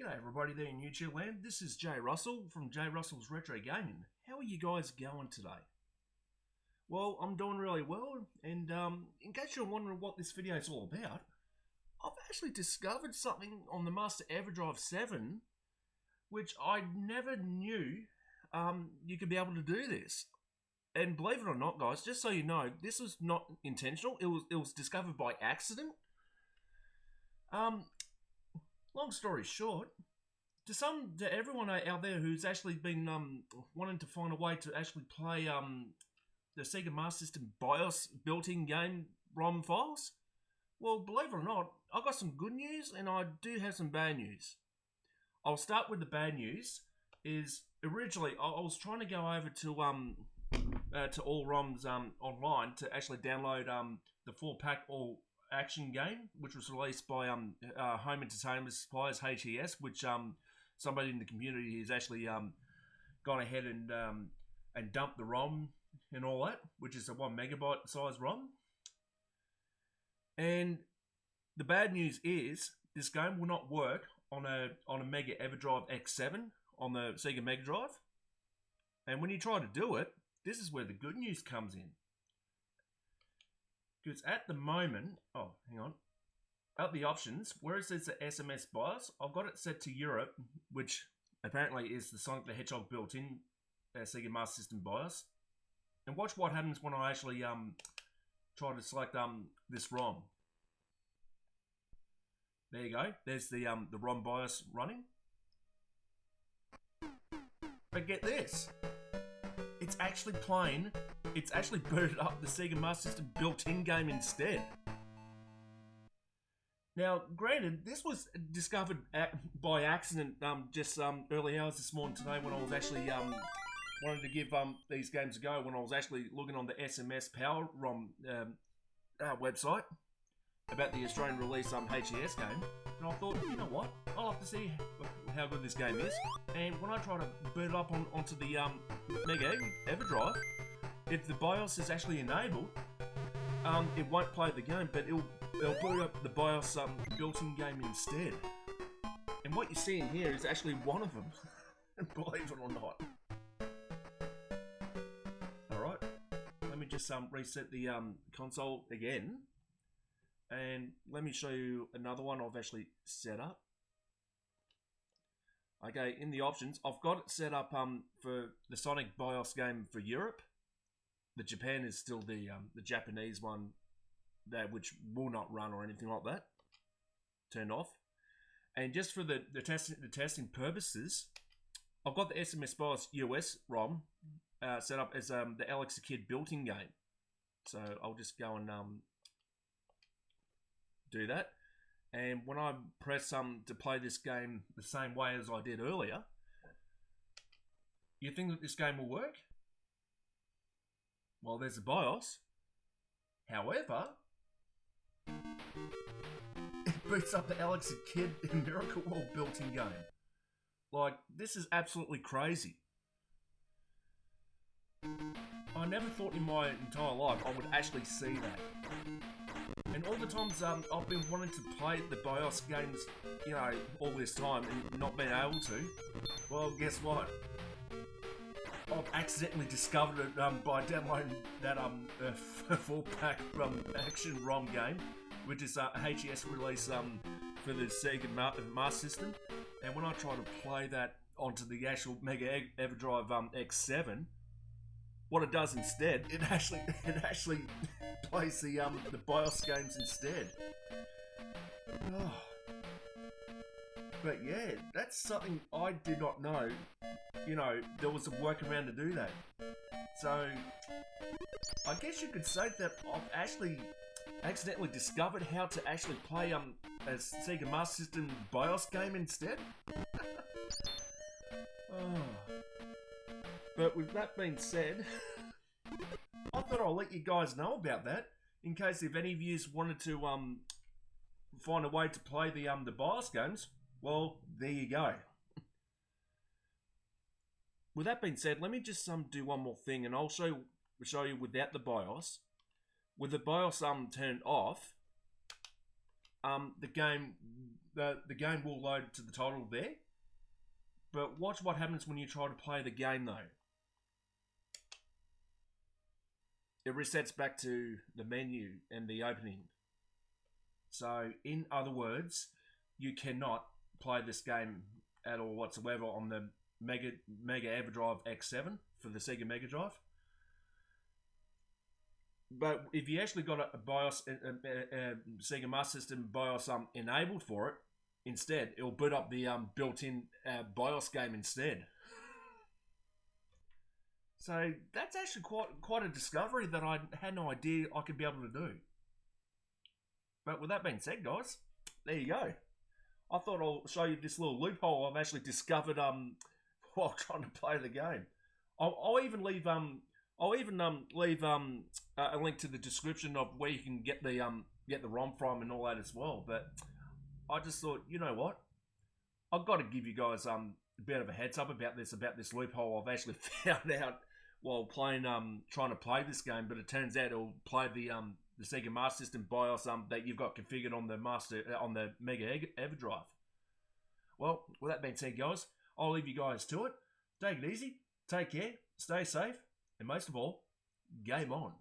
G'day everybody there in YouTube land, this is J.Russell from J.Russell's Retro Gaming. How are you guys going today? Well, I'm doing really well, and in case you're wondering what this video is all about, I've actually discovered something on the Master EverDrive 7, which I never knew you could be able to do this. And believe it or not, guys, just so you know, this was not intentional, it was discovered by accident. Long story short, to everyone out there who's actually been wanting to find a way to actually play the Sega Master System BIOS built-in game ROM files, well, believe it or not, I've got some good news and I do have some bad news. I'll start with the bad news. Is originally I was trying to go over to All ROMs online to actually download the full PAK All Action game, which was released by Home Entertainment Suppliers HES, which somebody in the community has actually gone ahead and dumped the ROM and all that, which is a 1 megabyte size ROM. And the bad news is this game will not work on a Mega EverDrive X7 on the Sega Mega Drive. And when you try to do it, this is where the good news comes in. Because at the moment, oh, hang on, at the options, where it says the SMS Bios, I've got it set to Europe, which apparently is the Sonic the Hedgehog built-in Sega Master System BIOS. And watch what happens when I actually try to select this ROM. There you go. There's the ROM BIOS running. But get this, it's actually playing. It's actually booted up the Sega Master System built-in game instead. Now, granted, this was discovered by accident just early hours this morning today when I was actually wanted to give these games a go when I was actually looking on the SMS Power ROM website about the Australian release HES game. And I thought, you know what, I'll have to see how good this game is. And when I try to boot it up onto the Mega EverDrive, if the BIOS is actually enabled, it won't play the game, but it'll boot up the BIOS built-in game instead. And what you're seeing here is actually one of them, believe it or not. Alright, let me just reset the console again. And let me show you another one I've actually set up. Okay, in the options, I've got it set up for the Sonic BIOS game for Europe. The Japan is still the Japanese one, which will not run or anything like that. Turned off. And just for the testing purposes, I've got the SMS Bios US ROM set up as the Alex the Kid built-in game. So I'll just go and do that. And when I press to play this game the same way as I did earlier, you think that this game will work? Well, there's the BIOS. However, it boots up the Alex the Kid and Miracle World built-in game. Like, this is absolutely crazy. I never thought in my entire life I would actually see that. And all the times I've been wanting to play the BIOS games, you know, all this time and not being able to, well, guess what? I've accidentally discovered it by downloading that full PAK Action ROM game, which is a HES release for the Sega Master System. And when I try to play that onto the actual Mega EverDrive X7, what it does instead, it actually plays the BIOS games instead. Oh. But yeah, that's something I did not know. You know, there was a workaround to do that. So, I guess you could say that I've actually accidentally discovered how to actually play a Sega Master System BIOS game instead. Oh. But with that being said, I thought I'll let you guys know about that, in case if any of you wanted to find a way to play the BIOS games. Well, there you go. With that being said, let me just do one more thing, and I'll show you without the BIOS. With the BIOS turned off, the game the game will load to the title there. But watch what happens when you try to play the game though. It resets back to the menu and the opening. So, in other words, you cannot play this game at all whatsoever on the Mega EverDrive X7 for the Sega Mega Drive. But if you actually got a BIOS, Sega Master System BIOS enabled for it, instead, it'll boot up the built-in BIOS game instead. So that's actually quite a discovery that I had no idea I could be able to do. But with that being said, guys, there you go. I thought I'll show you this little loophole I've actually discovered while trying to play the game. I'll even leave a link to the description of where you can get the ROM from and all that as well. But I just thought, you know what, I've got to give you guys a bit of a heads up about this loophole I've actually found out while playing trying to play this game. But it turns out it'll play the Sega Master System BIOS that you've got configured on the Mega EverDrive. Well, with that being said, guys, I'll leave you guys to it. Take it easy, take care, stay safe, and most of all, game on.